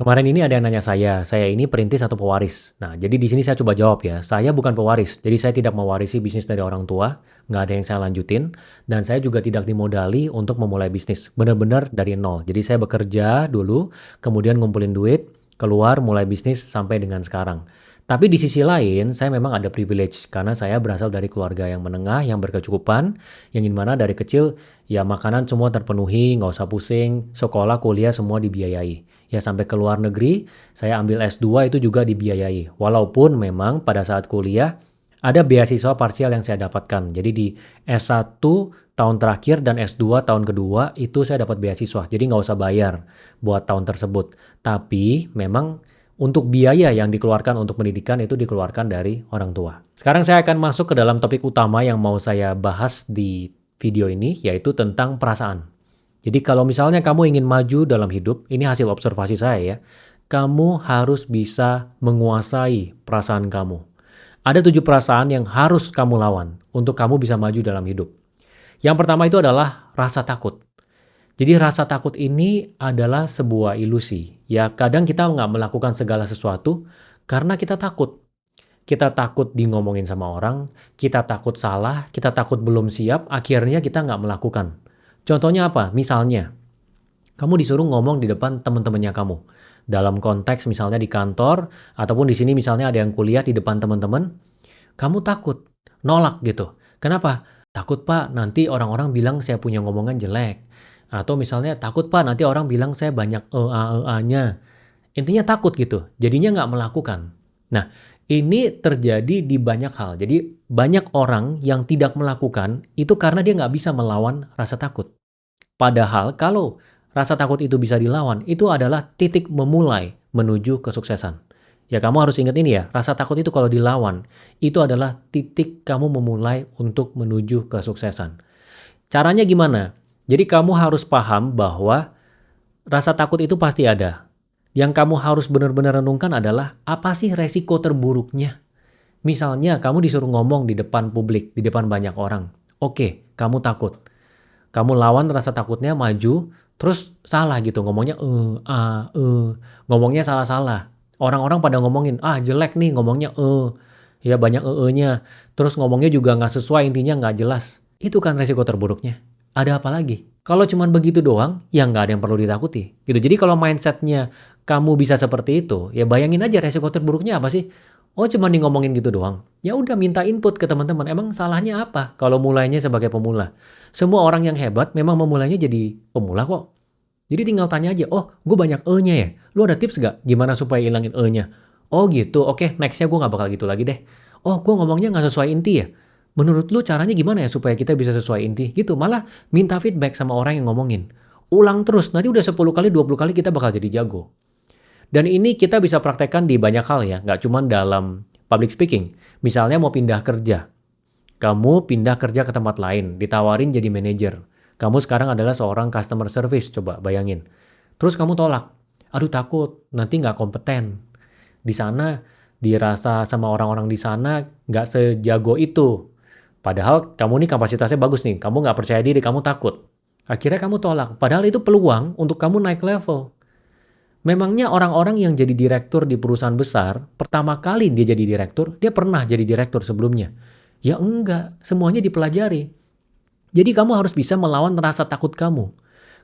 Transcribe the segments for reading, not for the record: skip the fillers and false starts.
Kemarin ini ada yang nanya saya ini perintis atau pewaris? Nah, jadi di sini saya coba jawab ya, saya bukan pewaris, jadi saya tidak mewarisi bisnis dari orang tua, nggak ada yang saya lanjutin, dan saya juga tidak dimodali untuk memulai bisnis, benar-benar dari nol. Jadi saya bekerja dulu, kemudian ngumpulin duit, keluar mulai bisnis sampai dengan sekarang. Tapi di sisi lain, saya memang ada privilege, karena saya berasal dari keluarga yang menengah, yang berkecukupan, yang dimana dari kecil, ya makanan semua terpenuhi, nggak usah pusing, sekolah, kuliah semua dibiayai. Ya sampai ke luar negeri, saya ambil S2 itu juga dibiayai. Walaupun memang pada saat kuliah ada beasiswa parsial yang saya dapatkan. Jadi di S1 tahun terakhir dan S2 tahun kedua itu saya dapat beasiswa. Jadi nggak usah bayar buat tahun tersebut. Tapi memang untuk biaya yang dikeluarkan untuk pendidikan itu dikeluarkan dari orang tua. Sekarang saya akan masuk ke dalam topik utama yang mau saya bahas di video ini, yaitu tentang perasaan. Jadi kalau misalnya kamu ingin maju dalam hidup, ini hasil observasi saya ya, kamu harus bisa menguasai perasaan kamu. Ada 7 perasaan yang harus kamu lawan untuk kamu bisa maju dalam hidup. Yang pertama itu adalah rasa takut. Jadi rasa takut ini adalah sebuah ilusi. Ya kadang kita nggak melakukan segala sesuatu karena kita takut. Kita takut di ngomongin sama orang, kita takut salah, kita takut belum siap, akhirnya kita nggak melakukan. Contohnya apa? Misalnya, kamu disuruh ngomong di depan teman-temannya kamu. Dalam konteks misalnya di kantor, ataupun di sini misalnya ada yang kuliah di depan teman-teman, kamu takut, nolak gitu. Kenapa? Takut Pak, nanti orang-orang bilang saya punya ngomongan jelek. Atau misalnya takut Pak, nanti orang bilang saya banyak ea-nya. Intinya takut gitu, jadinya nggak melakukan. Nah, ini terjadi di banyak hal. Jadi banyak orang yang tidak melakukan itu karena dia nggak bisa melawan rasa takut. Padahal kalau rasa takut itu bisa dilawan, itu adalah titik memulai menuju kesuksesan. Ya kamu harus ingat ini ya, rasa takut itu kalau dilawan, itu adalah titik kamu memulai untuk menuju kesuksesan. Caranya gimana? Jadi kamu harus paham bahwa rasa takut itu pasti ada. Yang kamu harus benar-benar renungkan adalah apa sih resiko terburuknya? Misalnya kamu disuruh ngomong di depan publik, di depan banyak orang. Oke, kamu takut. Kamu lawan rasa takutnya, maju, terus salah gitu ngomongnya ngomongnya salah-salah. Orang-orang pada ngomongin, ah jelek nih ngomongnya ya banyak nya. Terus ngomongnya juga nggak sesuai, intinya nggak jelas. Itu kan resiko terburuknya. Ada apa lagi? Kalau cuman begitu doang, ya nggak ada yang perlu ditakuti. Gitu. Jadi kalau mindsetnya kamu bisa seperti itu, ya bayangin aja resiko terburuknya apa sih? Oh cuma di ngomongin gitu doang. Ya udah minta input ke teman-teman. Emang salahnya apa kalau mulainya sebagai pemula? Semua orang yang hebat memang memulainya jadi pemula kok. Jadi tinggal tanya aja, oh gue banyak E-nya ya? Lu ada tips gak gimana supaya hilangin E-nya? Oh gitu, oke nextnya gue gak bakal gitu lagi deh. Oh gue ngomongnya gak sesuai inti ya? Menurut lu caranya gimana ya supaya kita bisa sesuai inti? Gitu, malah minta feedback sama orang yang ngomongin. Ulang terus, nanti udah 10 kali, 20 kali kita bakal jadi jago. Dan ini kita bisa praktekkan di banyak hal ya, nggak cuma dalam public speaking. Misalnya mau pindah kerja, kamu pindah kerja ke tempat lain, ditawarin jadi manajer. Kamu sekarang adalah seorang customer service, coba bayangin. Terus kamu tolak. Aduh takut, nanti nggak kompeten. Di sana dirasa sama orang-orang di sana nggak sejago itu. Padahal kamu nih kapasitasnya bagus nih, kamu nggak percaya diri, kamu takut. Akhirnya kamu tolak, padahal itu peluang untuk kamu naik level. Memangnya orang-orang yang jadi direktur di perusahaan besar, pertama kali dia jadi direktur, dia pernah jadi direktur sebelumnya. Ya enggak, semuanya dipelajari. Jadi kamu harus bisa melawan rasa takut kamu.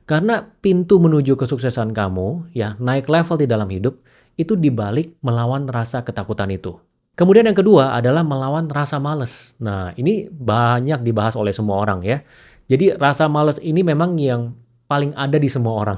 Karena pintu menuju kesuksesan kamu, ya naik level di dalam hidup, itu dibalik melawan rasa ketakutan itu. Kemudian yang kedua adalah melawan rasa males. Nah ini banyak dibahas oleh semua orang ya. Jadi rasa males ini memang yang paling ada di semua orang.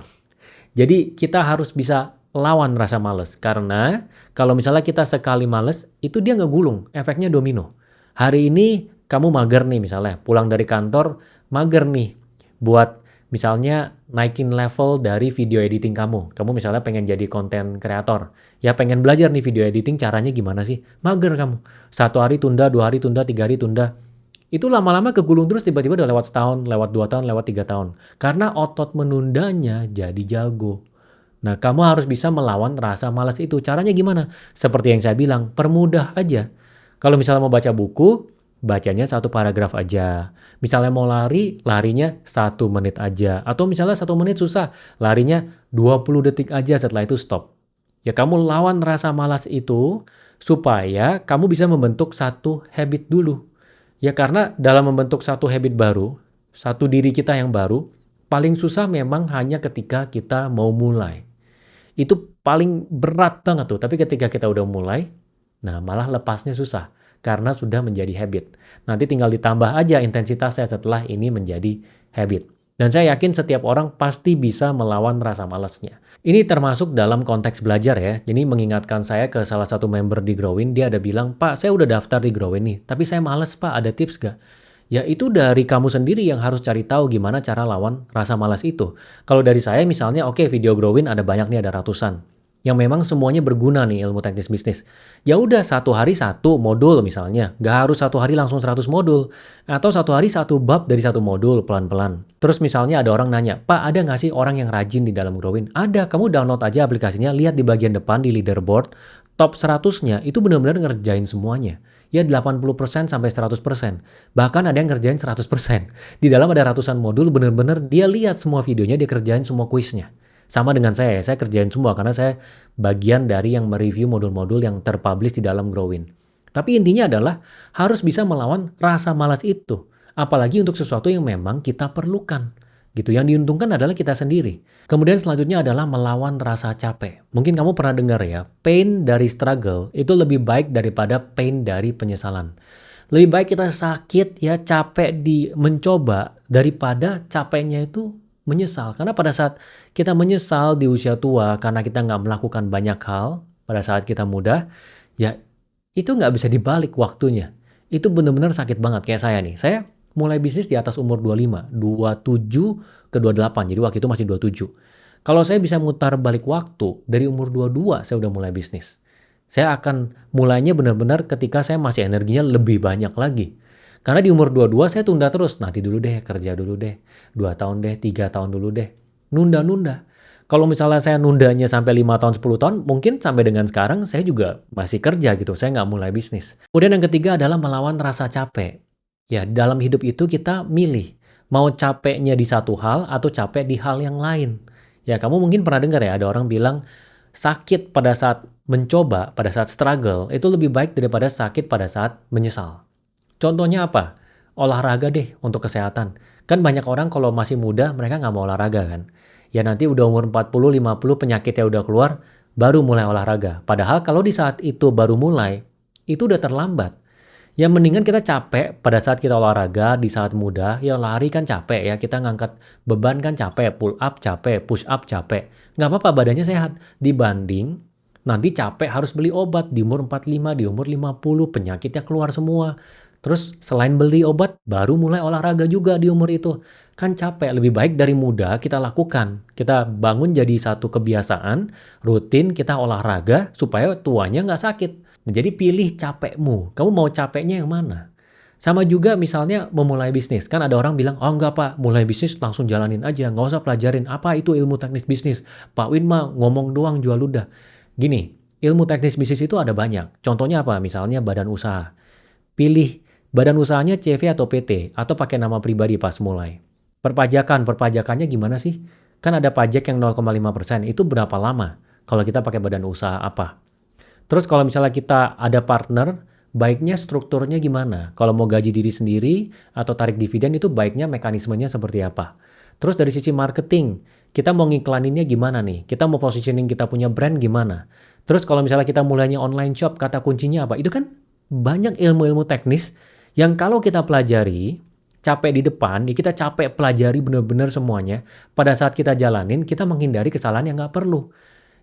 Jadi kita harus bisa lawan rasa males. Karena kalau misalnya kita sekali males, itu dia ngegulung, efeknya domino. Hari ini kamu mager nih misalnya, pulang dari kantor, mager nih buat misalnya naikin level dari video editing kamu. Kamu misalnya pengen jadi konten kreator. Ya pengen belajar nih video editing caranya gimana sih. Mager kamu. 1 hari tunda, 2 hari tunda, 3 hari tunda. Itu lama-lama kegulung terus tiba-tiba udah lewat setahun, lewat 2 tahun, lewat 3 tahun. Karena otot menundanya jadi jago. Nah, kamu harus bisa melawan rasa malas itu. Caranya gimana? Seperti yang saya bilang, permudah aja. Kalau misalnya mau baca buku, bacanya 1 paragraf aja. Misalnya mau lari, larinya 1 menit aja. Atau misalnya 1 menit susah, larinya 20 detik aja setelah itu stop. Ya kamu lawan rasa malas itu supaya kamu bisa membentuk satu habit dulu. Ya karena dalam membentuk satu habit baru, satu diri kita yang baru, paling susah memang hanya ketika kita mau mulai. Itu paling berat banget tuh, tapi ketika kita udah mulai, nah malah lepasnya susah karena sudah menjadi habit. Nanti tinggal ditambah aja intensitasnya setelah ini menjadi habit. Dan saya yakin setiap orang pasti bisa melawan rasa malasnya. Ini termasuk dalam konteks belajar ya. Jadi mengingatkan saya ke salah satu member di Growin, dia ada bilang, "Pak, saya udah daftar di Growin nih, tapi saya males Pak, ada tips gak?" Ya itu dari kamu sendiri yang harus cari tahu gimana cara lawan rasa malas itu. Kalau dari saya misalnya, oke, video Growin ada banyak nih, ada ratusan. Yang memang semuanya berguna nih ilmu teknis bisnis. Ya udah satu hari satu modul misalnya. Nggak harus satu hari langsung 100 modul. Atau satu hari satu bab dari satu modul pelan-pelan. Terus misalnya ada orang nanya, Pak ada nggak sih orang yang rajin di dalam Growin? Ada, kamu download aja aplikasinya, lihat di bagian depan di leaderboard. Top 100-nya itu benar-benar ngerjain semuanya. Ya 80% sampai 100%. Bahkan ada yang ngerjain 100%. Di dalam ada ratusan modul, benar-benar dia lihat semua videonya, dia kerjain semua kuisnya. Sama dengan saya kerjain semua karena saya bagian dari yang mereview modul-modul yang terpublish di dalam Growin. Tapi intinya adalah harus bisa melawan rasa malas itu. Apalagi untuk sesuatu yang memang kita perlukan. Gitu. Yang diuntungkan adalah kita sendiri. Kemudian selanjutnya adalah melawan rasa capek. Mungkin kamu pernah dengar ya, pain dari struggle itu lebih baik daripada pain dari penyesalan. Lebih baik kita sakit ya, capek di mencoba daripada capeknya itu menyesal. Karena pada saat kita menyesal di usia tua karena kita nggak melakukan banyak hal pada saat kita muda, ya itu nggak bisa dibalik waktunya. Itu benar-benar sakit banget kayak saya nih. Saya mulai bisnis di atas umur 25, 27 ke 28. Jadi waktu itu masih 27. Kalau saya bisa mutar balik waktu, dari umur 22 saya udah mulai bisnis. Saya akan mulainya benar-benar ketika saya masih energinya lebih banyak lagi. Karena di umur 22 saya tunda terus. Nanti dulu deh, kerja dulu deh. 2 tahun deh, 3 tahun dulu deh. Nunda-nunda. Kalau misalnya saya nundanya sampai 5 tahun, 10 tahun, mungkin sampai dengan sekarang saya juga masih kerja gitu. Saya nggak mulai bisnis. Kemudian yang ketiga adalah melawan rasa capek. Ya, dalam hidup itu kita milih. Mau capeknya di satu hal atau capek di hal yang lain. Ya, kamu mungkin pernah dengar ya, ada orang bilang sakit pada saat mencoba, pada saat struggle, itu lebih baik daripada sakit pada saat menyesal. Contohnya apa? Olahraga deh untuk kesehatan. Kan banyak orang kalau masih muda mereka nggak mau olahraga kan. Ya nanti udah umur 40, 50 penyakitnya udah keluar, baru mulai olahraga. Padahal kalau di saat itu baru mulai, itu udah terlambat. Ya mendingan kita capek pada saat kita olahraga di saat muda, ya lari kan capek ya, kita ngangkat beban kan capek, pull up capek, push up capek. Nggak apa-apa badannya sehat. Dibanding nanti capek harus beli obat di umur 45, di umur 50, penyakitnya keluar semua. Terus selain beli obat, baru mulai olahraga juga di umur itu. Kan capek, lebih baik dari muda kita lakukan. Kita bangun jadi satu kebiasaan, rutin kita olahraga supaya tuanya nggak sakit. Nah, jadi pilih capekmu. Kamu mau capeknya yang mana? Sama juga misalnya memulai bisnis. Kan ada orang bilang, oh enggak Pak, mulai bisnis langsung jalanin aja. Nggak usah pelajarin. Apa itu ilmu teknis bisnis? Pak Win mah ngomong doang jual ludah. Gini, ilmu teknis bisnis itu ada banyak. Contohnya apa? Misalnya badan usaha. Pilih badan usahanya CV atau PT, atau pakai nama pribadi pas mulai. Perpajakannya gimana sih? Kan ada pajak yang 0,5%, itu berapa lama? Kalau kita pakai badan usaha apa? Terus kalau misalnya kita ada partner, baiknya strukturnya gimana? Kalau mau gaji diri sendiri atau tarik dividen itu baiknya mekanismenya seperti apa? Terus dari sisi marketing, kita mau ngiklaninnya gimana nih? Kita mau positioning kita punya brand gimana? Terus kalau misalnya kita mulainya online shop, kata kuncinya apa? Itu kan banyak ilmu-ilmu teknis yang kalau kita pelajari, capek di depan, ya kita capek pelajari benar-benar semuanya. Pada saat kita jalanin, kita menghindari kesalahan yang nggak perlu.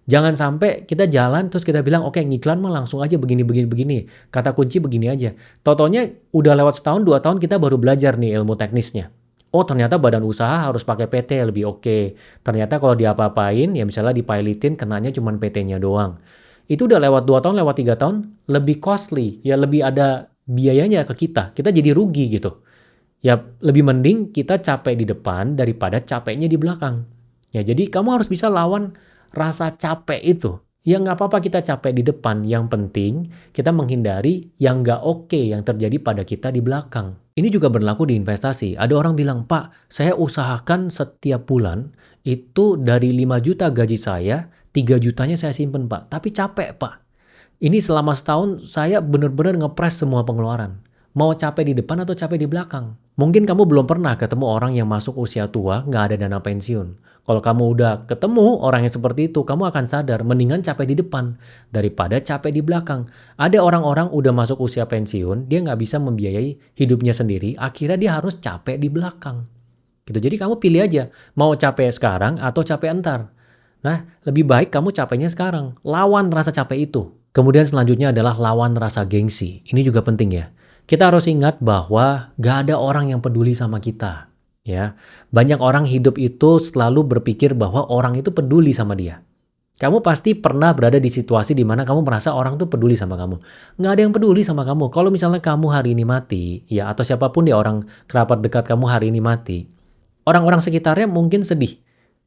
Jangan sampai kita jalan terus kita bilang, oke ngiklan mah langsung aja begini. Kata kunci begini aja. Totonya udah lewat setahun, 2 tahun kita baru belajar nih ilmu teknisnya. Oh ternyata badan usaha harus pakai PT lebih oke. Ternyata kalau diapa-apain, ya misalnya dipilotin kenanya cuma PT-nya doang. Itu udah lewat 2 tahun, lewat 3 tahun, lebih costly. Ya lebih ada biayanya ke kita. Kita jadi rugi gitu. Ya lebih mending kita capek di depan daripada capeknya di belakang. Ya jadi kamu harus bisa lawan rasa capek itu. Ya nggak apa-apa kita capek di depan, yang penting kita menghindari yang nggak oke yang terjadi pada kita di belakang. Ini juga berlaku di investasi. Ada orang bilang, "Pak, saya usahakan setiap bulan itu dari 5 juta gaji saya, 3 jutanya saya simpen, Pak. Tapi capek, Pak. Ini selama setahun saya benar-benar ngepres semua pengeluaran. Mau capek di depan atau capek di belakang?" Mungkin kamu belum pernah ketemu orang yang masuk usia tua nggak ada dana pensiun. Kalau kamu udah ketemu orang yang seperti itu, kamu akan sadar mendingan capek di depan daripada capek di belakang. Ada orang-orang udah masuk usia pensiun, dia nggak bisa membiayai hidupnya sendiri, akhirnya dia harus capek di belakang. Gitu. Jadi kamu pilih aja, mau capek sekarang atau capek entar. Nah, lebih baik kamu capeknya sekarang. Lawan rasa capek itu. Kemudian selanjutnya adalah lawan rasa gengsi. Ini juga penting ya. Kita harus ingat bahwa gak ada orang yang peduli sama kita. Ya, banyak orang hidup itu selalu berpikir bahwa orang itu peduli sama dia. Kamu pasti pernah berada di situasi di mana kamu merasa orang tuh peduli sama kamu. Nggak ada yang peduli sama kamu. Kalau misalnya kamu hari ini mati, ya atau siapapun dia orang kerabat dekat kamu hari ini mati, orang-orang sekitarnya mungkin sedih,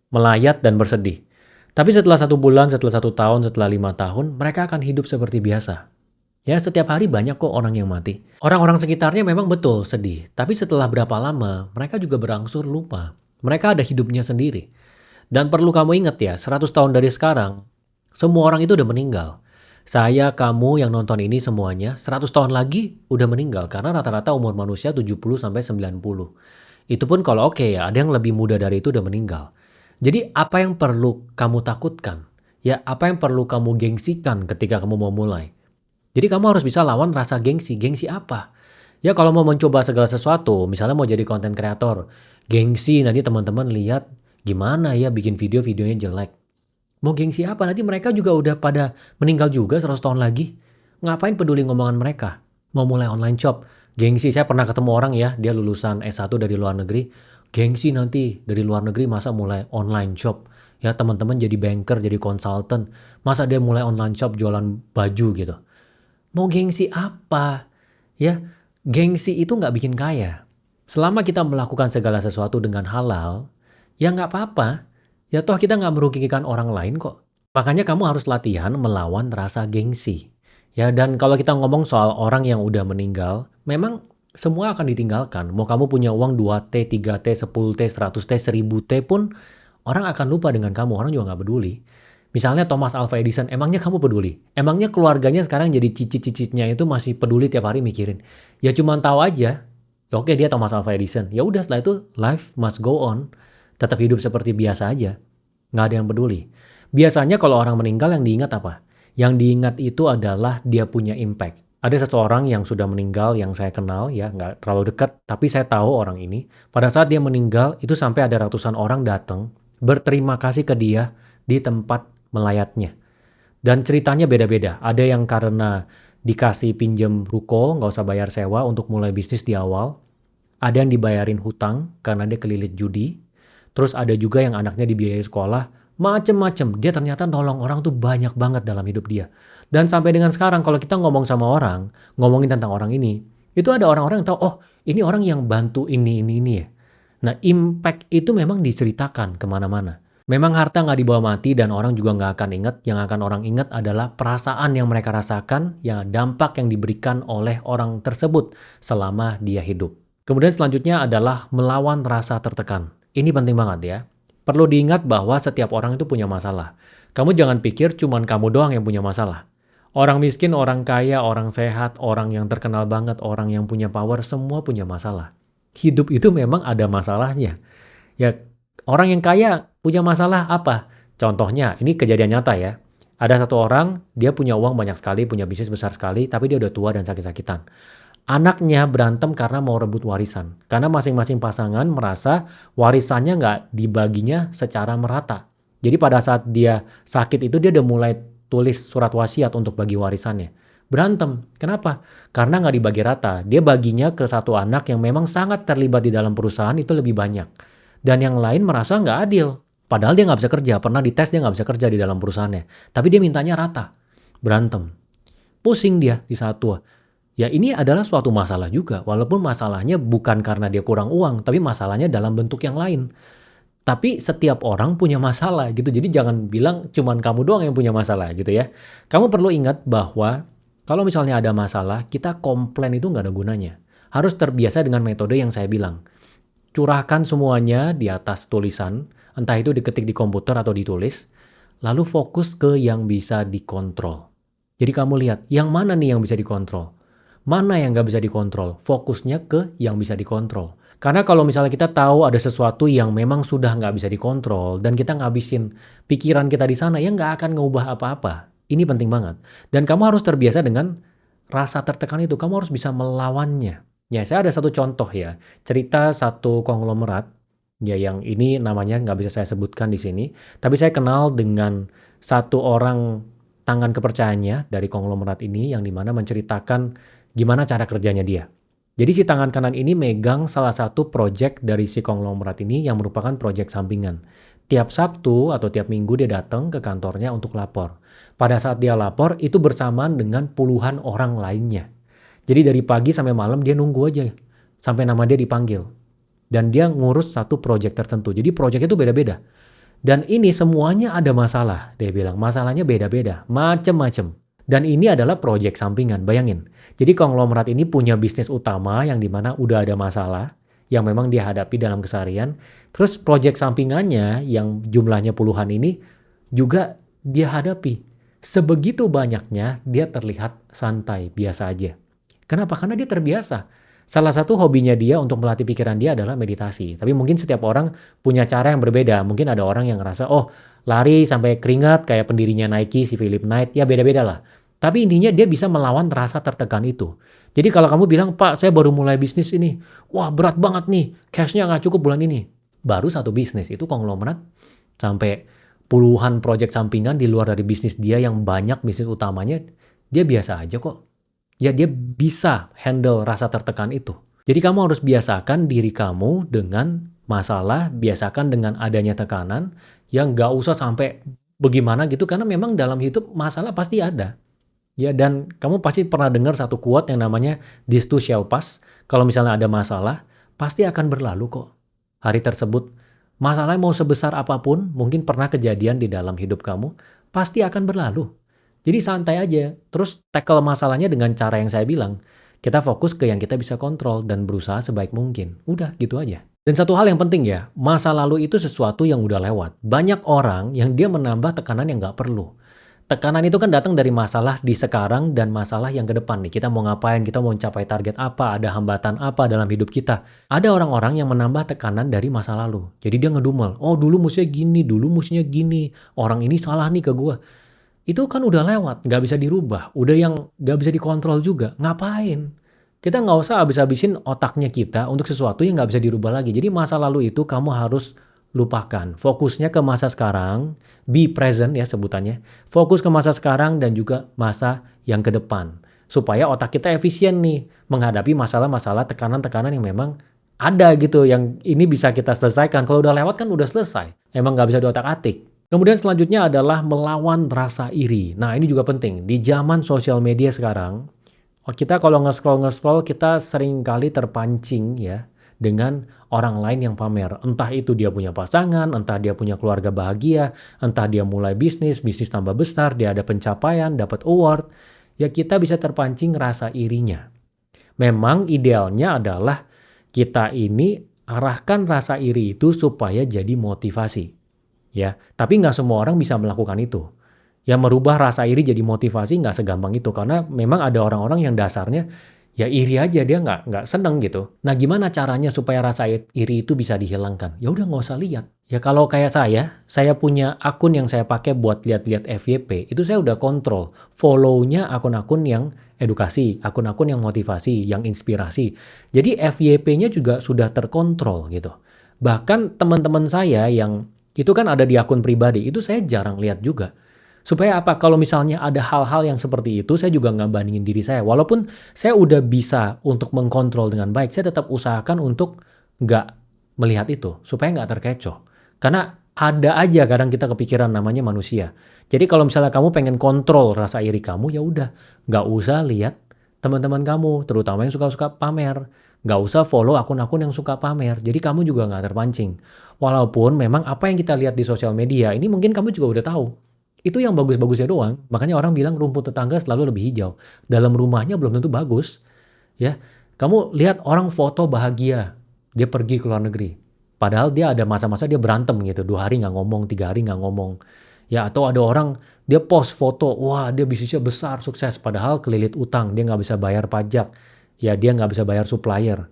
melayat dan bersedih. Tapi setelah 1 bulan, setelah 1 tahun, setelah 5 tahun, mereka akan hidup seperti biasa. Ya, setiap hari banyak kok orang yang mati. Orang-orang sekitarnya memang betul sedih, tapi setelah berapa lama, mereka juga berangsur lupa. Mereka ada hidupnya sendiri. Dan perlu kamu ingat ya, 100 tahun dari sekarang, semua orang itu udah meninggal. Saya, kamu yang nonton ini semuanya, 100 tahun lagi udah meninggal. Karena rata-rata umur manusia 70-90. Itu pun kalau oke ya, ada yang lebih muda dari itu udah meninggal. Jadi apa yang perlu kamu takutkan? Ya, apa yang perlu kamu gengsikan ketika kamu mau mulai? Jadi kamu harus bisa lawan rasa gengsi. Gengsi apa? Ya kalau mau mencoba segala sesuatu, misalnya mau jadi konten kreator, gengsi nanti teman-teman lihat gimana ya bikin video-videonya jelek. Mau gengsi apa? Nanti mereka juga udah pada meninggal juga 100 tahun lagi. Ngapain peduli ngomongan mereka? Mau mulai online shop. Gengsi, saya pernah ketemu orang ya, dia lulusan S1 dari luar negeri. Gengsi nanti dari luar negeri masa mulai online shop. Ya teman-teman jadi banker, jadi konsultan. Masa dia mulai online shop jualan baju gitu. Mau gengsi apa? Ya, gengsi itu nggak bikin kaya. Selama kita melakukan segala sesuatu dengan halal, ya nggak apa-apa. Ya toh kita nggak merugikan orang lain kok. Makanya kamu harus latihan melawan rasa gengsi. Ya, dan kalau kita ngomong soal orang yang udah meninggal, memang semua akan ditinggalkan. Mau kamu punya uang 2T, 3T, 10T, 100T, 1000T pun, orang akan lupa dengan kamu. Orang juga nggak peduli. Misalnya Thomas Alva Edison, emangnya kamu peduli? Emangnya keluarganya sekarang jadi cicit-cicitnya itu masih peduli tiap hari mikirin? Ya cuman tahu aja, ya oke dia Thomas Alva Edison. Ya udah setelah itu life must go on. Tetap hidup seperti biasa aja. Nggak ada yang peduli. Biasanya kalau orang meninggal yang diingat apa? Yang diingat itu adalah dia punya impact. Ada seseorang yang sudah meninggal yang saya kenal ya, nggak terlalu dekat, tapi saya tahu orang ini. Pada saat dia meninggal, itu sampai ada ratusan orang datang berterima kasih ke dia di tempat melayatnya. Dan ceritanya beda-beda. Ada yang karena dikasih pinjem ruko, nggak usah bayar sewa untuk mulai bisnis di awal. Ada yang dibayarin hutang karena dia kelilit judi. Terus ada juga yang anaknya dibiayai sekolah. Macem-macem. Dia ternyata nolong orang tuh banyak banget dalam hidup dia. Dan sampai dengan sekarang kalau kita ngomong sama orang, ngomongin tentang orang ini, itu ada orang-orang yang tahu, oh ini orang yang bantu ini ya. Nah impact itu memang diceritakan kemana-mana. Memang harta nggak dibawa mati dan orang juga nggak akan ingat. Yang akan orang ingat adalah perasaan yang mereka rasakan, ya dampak yang diberikan oleh orang tersebut selama dia hidup. Kemudian selanjutnya adalah melawan rasa tertekan. Ini penting banget ya. Perlu diingat bahwa setiap orang itu punya masalah. Kamu jangan pikir cuman kamu doang yang punya masalah. Orang miskin, orang kaya, orang sehat, orang yang terkenal banget, orang yang punya power, semua punya masalah. Hidup itu memang ada masalahnya. Ya, orang yang kaya punya masalah apa? Contohnya, ini kejadian nyata ya. Ada satu orang, dia punya uang banyak sekali, punya bisnis besar sekali, tapi dia udah tua dan sakit-sakitan. Anaknya berantem karena mau rebut warisan. Karena masing-masing pasangan merasa warisannya nggak dibaginya secara merata. Jadi pada saat dia sakit itu dia udah mulai tulis surat wasiat untuk bagi warisannya. Berantem. Kenapa? Karena nggak dibagi rata. Dia baginya ke satu anak yang memang sangat terlibat di dalam perusahaan itu lebih banyak. Dan yang lain merasa nggak adil. Padahal dia nggak bisa kerja. Pernah dites dia nggak bisa kerja di dalam perusahaannya. Tapi dia mintanya rata. Berantem. Pusing dia di saat tua. Ya ini adalah suatu masalah juga. Walaupun masalahnya bukan karena dia kurang uang. Tapi masalahnya dalam bentuk yang lain. Tapi setiap orang punya masalah gitu. Jadi jangan bilang cuman kamu doang yang punya masalah gitu ya. Kamu perlu ingat bahwa kalau misalnya ada masalah, kita komplain itu nggak ada gunanya. Harus terbiasa dengan metode yang saya bilang. Curahkan semuanya di atas tulisan, entah itu diketik di komputer atau ditulis, lalu fokus ke yang bisa dikontrol. Jadi kamu lihat, yang mana nih yang bisa dikontrol? Mana yang nggak bisa dikontrol? Fokusnya ke yang bisa dikontrol. Karena kalau misalnya kita tahu ada sesuatu yang memang sudah nggak bisa dikontrol, dan kita ngabisin pikiran kita di sana, ya nggak akan ngubah apa-apa. Ini penting banget. Dan kamu harus terbiasa dengan rasa tertekan itu. Kamu harus bisa melawannya. Ya, saya ada satu contoh ya, cerita satu konglomerat, ya yang ini namanya nggak bisa saya sebutkan di sini, tapi saya kenal dengan satu orang tangan kepercayaannya dari konglomerat ini yang dimana menceritakan gimana cara kerjanya dia. Jadi si tangan kanan ini megang salah satu project dari si konglomerat ini yang merupakan project sampingan. Tiap Sabtu atau tiap Minggu dia datang ke kantornya untuk lapor. Pada saat dia lapor, itu bersamaan dengan puluhan orang lainnya. Jadi dari pagi sampai malam dia nunggu aja sampai nama dia dipanggil. Dan dia ngurus satu project tertentu. Jadi project itu beda-beda. Dan ini semuanya ada masalah. Dia bilang masalahnya beda-beda, macem-macem. Dan ini adalah project sampingan, bayangin. Jadi konglomerat ini punya bisnis utama yang dimana udah ada masalah yang memang dia hadapi dalam keseharian. Terus project sampingannya yang jumlahnya puluhan ini juga dia hadapi. Sebegitu banyaknya dia terlihat santai, biasa aja. Kenapa? Karena dia terbiasa. Salah satu hobinya dia untuk melatih pikiran dia adalah meditasi. Tapi mungkin setiap orang punya cara yang berbeda. Mungkin ada orang yang ngerasa, oh lari sampai keringat kayak pendirinya Nike, si Philip Knight. Ya beda-beda lah. Tapi intinya dia bisa melawan rasa tertekan itu. Jadi kalau kamu bilang, Pak saya baru mulai bisnis ini. Wah berat banget nih, cashnya nggak cukup bulan ini. Baru satu bisnis, itu konglomerat sampai puluhan proyek sampingan di luar dari bisnis dia yang banyak bisnis utamanya. Dia biasa aja kok. Ya dia bisa handle rasa tertekan itu. Jadi kamu harus biasakan diri kamu dengan masalah, biasakan dengan adanya tekanan, yang gak usah sampai bagaimana gitu, karena memang dalam hidup masalah pasti ada. Ya dan kamu pasti pernah dengar satu quote yang namanya this too shall pass. Kalau misalnya ada masalah, pasti akan berlalu kok. Hari tersebut, masalahnya mau sebesar apapun, mungkin pernah kejadian di dalam hidup kamu, pasti akan berlalu. Jadi santai aja, terus tackle masalahnya dengan cara yang saya bilang. Kita fokus ke yang kita bisa kontrol dan berusaha sebaik mungkin. Udah gitu aja. Dan satu hal yang penting ya, masa lalu itu sesuatu yang udah lewat. Banyak orang yang dia menambah tekanan yang gak perlu. Tekanan itu kan datang dari masalah di sekarang dan masalah yang ke depan nih. Kita mau ngapain, kita mau mencapai target apa, ada hambatan apa dalam hidup kita. Ada orang-orang yang menambah tekanan dari masa lalu. Jadi dia ngedumel, oh dulu musuhnya gini, dulu musuhnya gini. Orang ini salah nih ke gue. Itu kan udah lewat, nggak bisa dirubah. Udah yang nggak bisa dikontrol juga. Ngapain? Kita nggak usah habis-habisin otaknya kita untuk sesuatu yang nggak bisa dirubah lagi. Jadi masa lalu itu kamu harus lupakan. Fokusnya ke masa sekarang, be present ya sebutannya. Fokus ke masa sekarang dan juga masa yang ke depan. Supaya otak kita efisien nih menghadapi masalah-masalah tekanan-tekanan yang memang ada gitu. Yang ini bisa kita selesaikan. Kalau udah lewat kan udah selesai. Emang nggak bisa diotak-atik. Kemudian selanjutnya adalah melawan rasa iri. Nah ini juga penting. Di zaman sosial media sekarang, kita kalau nge-scroll kita sering kali terpancing ya dengan orang lain yang pamer. Entah itu dia punya pasangan, entah dia punya keluarga bahagia, entah dia mulai bisnis tambah besar, dia ada pencapaian, dapat award. Ya kita bisa terpancing rasa irinya. Memang idealnya adalah kita ini arahkan rasa iri itu supaya jadi motivasi. Ya, tapi nggak semua orang bisa melakukan itu. Ya merubah rasa iri jadi motivasi nggak segampang itu karena memang ada orang-orang yang dasarnya ya iri aja dia nggak seneng gitu. Nah gimana caranya supaya rasa iri itu bisa dihilangkan? Ya udah nggak usah lihat. Ya kalau kayak saya punya akun yang saya pakai buat lihat-lihat FYP itu saya udah kontrol follow-nya akun-akun yang edukasi, akun-akun yang motivasi, yang inspirasi. Jadi FYP-nya juga sudah terkontrol gitu. Bahkan teman-teman saya yang itu kan ada di akun pribadi, itu saya jarang lihat juga. Supaya apa? Kalau misalnya ada hal-hal yang seperti itu, saya juga nggak bandingin diri saya. Walaupun saya udah bisa untuk mengkontrol dengan baik, saya tetap usahakan untuk nggak melihat itu. Supaya nggak terkecoh. Karena ada aja kadang kita kepikiran namanya manusia. Jadi kalau misalnya kamu pengen kontrol rasa iri kamu, ya udah nggak usah lihat teman-teman kamu, terutama yang suka-suka pamer. Nggak usah follow akun-akun yang suka pamer, jadi kamu juga nggak terpancing. Walaupun memang apa yang kita lihat di sosial media ini mungkin kamu juga udah tahu. Itu yang bagus-bagusnya doang, makanya orang bilang rumput tetangga selalu lebih hijau. Dalam rumahnya belum tentu bagus, ya. Kamu lihat orang foto bahagia, dia pergi ke luar negeri. Padahal dia ada masa-masa dia berantem gitu, 2 hari nggak ngomong, 3 hari nggak ngomong. Ya, atau ada orang dia post foto, wah dia bisnisnya besar, sukses, padahal kelilit utang, dia nggak bisa bayar pajak, ya dia nggak bisa bayar supplier.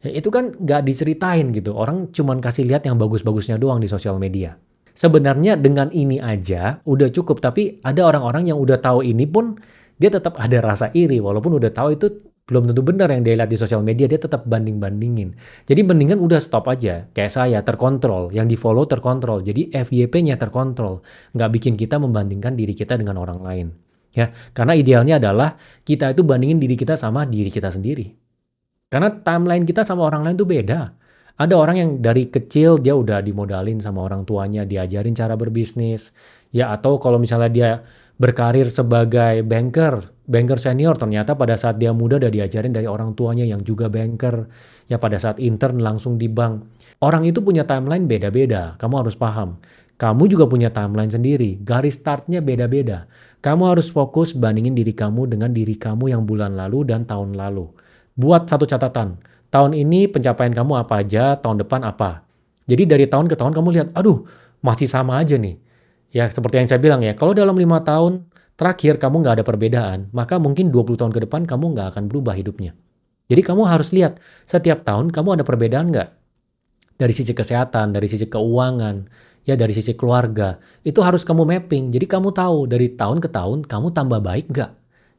Ya, itu kan nggak diceritain gitu, orang cuman kasih lihat yang bagus-bagusnya doang di sosial media. Sebenarnya dengan ini aja udah cukup, tapi ada orang-orang yang udah tahu ini pun dia tetap ada rasa iri, walaupun udah tahu itu belum tentu benar yang dia lihat di sosial media, dia tetap banding-bandingin. Jadi mendingan udah stop aja. Kayak saya, terkontrol. Yang di-follow terkontrol. Jadi FYP-nya terkontrol. Nggak bikin kita membandingkan diri kita dengan orang lain. Ya, karena idealnya adalah kita itu bandingin diri kita sama diri kita sendiri. Karena timeline kita sama orang lain tuh beda. Ada orang yang dari kecil dia udah dimodalin sama orang tuanya, diajarin cara berbisnis. Ya, atau kalau misalnya dia berkarir sebagai banker senior, ternyata pada saat dia muda udah diajarin dari orang tuanya yang juga banker. Ya, pada saat intern langsung di bank. Orang itu punya timeline beda-beda, kamu harus paham. Kamu juga punya timeline sendiri, garis startnya beda-beda. Kamu harus fokus bandingin diri kamu dengan diri kamu yang bulan lalu dan tahun lalu. Buat satu catatan, tahun ini pencapaian kamu apa aja, tahun depan apa. Jadi dari tahun ke tahun kamu lihat, aduh masih sama aja nih. Ya seperti yang saya bilang ya, kalau dalam 5 tahun terakhir kamu nggak ada perbedaan, maka mungkin 20 tahun ke depan kamu nggak akan berubah hidupnya. Jadi kamu harus lihat, setiap tahun kamu ada perbedaan nggak? Dari sisi kesehatan, dari sisi keuangan, ya dari sisi keluarga. Itu harus kamu mapping, jadi kamu tahu dari tahun ke tahun kamu tambah baik nggak?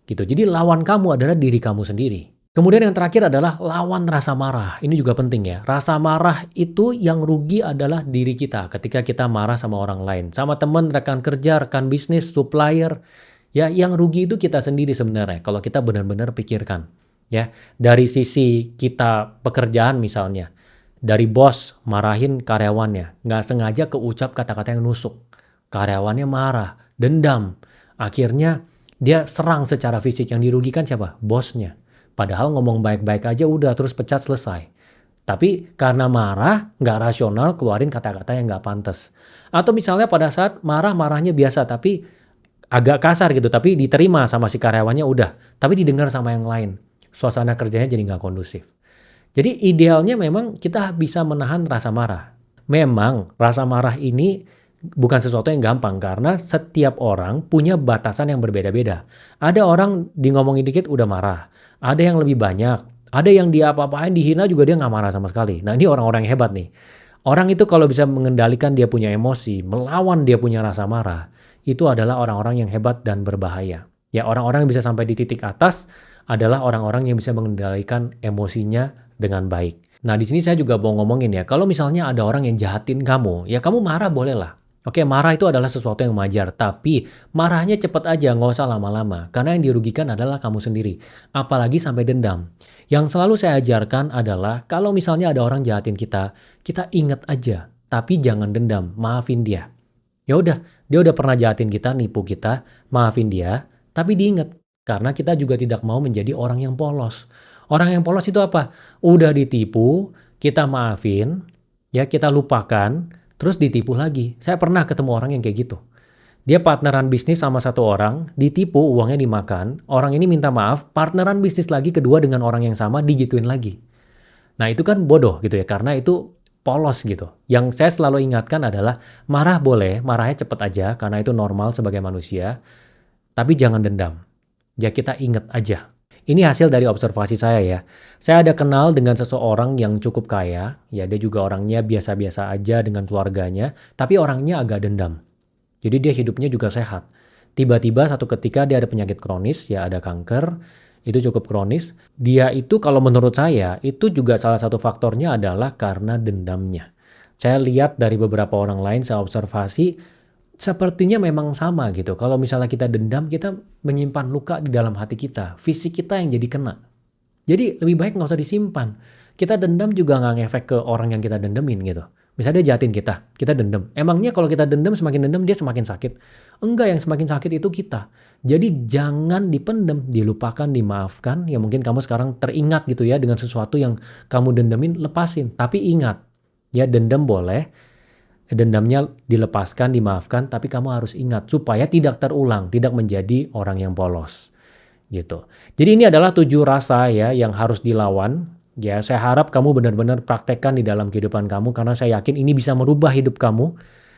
Gitu. Jadi lawan kamu adalah diri kamu sendiri. Kemudian yang terakhir adalah lawan rasa marah. Ini juga penting ya. Rasa marah itu yang rugi adalah diri kita ketika kita marah sama orang lain. Sama teman, rekan kerja, rekan bisnis, supplier. Ya, yang rugi itu kita sendiri sebenarnya kalau kita benar-benar pikirkan. Ya, dari sisi kita pekerjaan misalnya. Dari bos marahin karyawannya. Nggak sengaja keucap kata-kata yang nusuk. Karyawannya marah, dendam. Akhirnya dia serang secara fisik. Yang dirugikan siapa? Bosnya. Padahal ngomong baik-baik aja udah terus pecat selesai. Tapi karena marah, nggak rasional keluarin kata-kata yang nggak pantas. Atau misalnya pada saat marah-marahnya biasa tapi agak kasar gitu. Tapi diterima sama si karyawannya udah. Tapi didengar sama yang lain. Suasana kerjanya jadi nggak kondusif. Jadi idealnya memang kita bisa menahan rasa marah. Memang rasa marah ini bukan sesuatu yang gampang karena setiap orang punya batasan yang berbeda-beda. Ada orang di ngomongin dikit udah marah. Ada yang lebih banyak, ada yang dia apa-apain dihina juga dia nggak marah sama sekali. Nah ini orang-orang yang hebat nih. Orang itu kalau bisa mengendalikan dia punya emosi, melawan dia punya rasa marah, itu adalah orang-orang yang hebat dan berbahaya. Ya orang-orang yang bisa sampai di titik atas adalah orang-orang yang bisa mengendalikan emosinya dengan baik. Nah di sini saya juga mau ngomongin ya, kalau misalnya ada orang yang jahatin kamu, ya kamu marah boleh lah. Oke, marah itu adalah sesuatu yang wajar, tapi marahnya cepat aja, nggak usah lama-lama. Karena yang dirugikan adalah kamu sendiri, apalagi sampai dendam. Yang selalu saya ajarkan adalah kalau misalnya ada orang jahatin kita, kita ingat aja, tapi jangan dendam, maafin dia. Ya udah, dia udah pernah jahatin kita, nipu kita, maafin dia, tapi diingat. Karena kita juga tidak mau menjadi orang yang polos. Orang yang polos itu apa? Udah ditipu, kita maafin, ya kita lupakan, terus ditipu lagi. Saya pernah ketemu orang yang kayak gitu. Dia partneran bisnis sama satu orang, ditipu, uangnya dimakan, orang ini minta maaf, partneran bisnis lagi kedua dengan orang yang sama, digituin lagi. Nah itu kan bodoh gitu ya, karena itu polos gitu. Yang saya selalu ingatkan adalah, marah boleh, marahnya cepet aja, karena itu normal sebagai manusia, tapi jangan dendam. Ya kita ingat aja. Ini hasil dari observasi saya ya. Saya ada kenal dengan seseorang yang cukup kaya, ya dia juga orangnya biasa-biasa aja dengan keluarganya, tapi orangnya agak dendam. Jadi dia hidupnya juga sehat. Tiba-tiba satu ketika dia ada penyakit kronis, ya ada kanker, itu cukup kronis. Dia itu kalau menurut saya, itu juga salah satu faktornya adalah karena dendamnya. Saya lihat dari beberapa orang lain, saya observasi, sepertinya memang sama gitu. Kalau misalnya kita dendam, kita menyimpan luka di dalam hati kita. Fisik kita yang jadi kena. Jadi lebih baik nggak usah disimpan. Kita dendam juga nggak ngefek ke orang yang kita dendemin gitu. Misalnya dia jahatin kita dendam. Emangnya kalau kita dendam, semakin dendam dia semakin sakit? Enggak, yang semakin sakit itu kita. Jadi jangan dipendem, dilupakan, dimaafkan. Ya mungkin kamu sekarang teringat gitu ya dengan sesuatu yang kamu dendamin, lepasin. Tapi ingat, ya dendam boleh, dendamnya dilepaskan, dimaafkan, tapi kamu harus ingat supaya tidak terulang, tidak menjadi orang yang polos gitu. Jadi ini adalah 7 rasa ya yang harus dilawan. Ya, saya harap kamu benar-benar praktekkan di dalam kehidupan kamu karena saya yakin ini bisa merubah hidup kamu.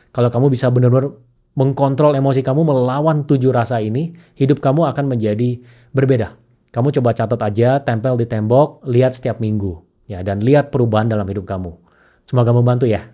Kalau kamu bisa benar-benar mengkontrol emosi kamu melawan 7 rasa ini, hidup kamu akan menjadi berbeda. Kamu coba catat aja, tempel di tembok, lihat setiap minggu ya dan lihat perubahan dalam hidup kamu. Semoga membantu ya.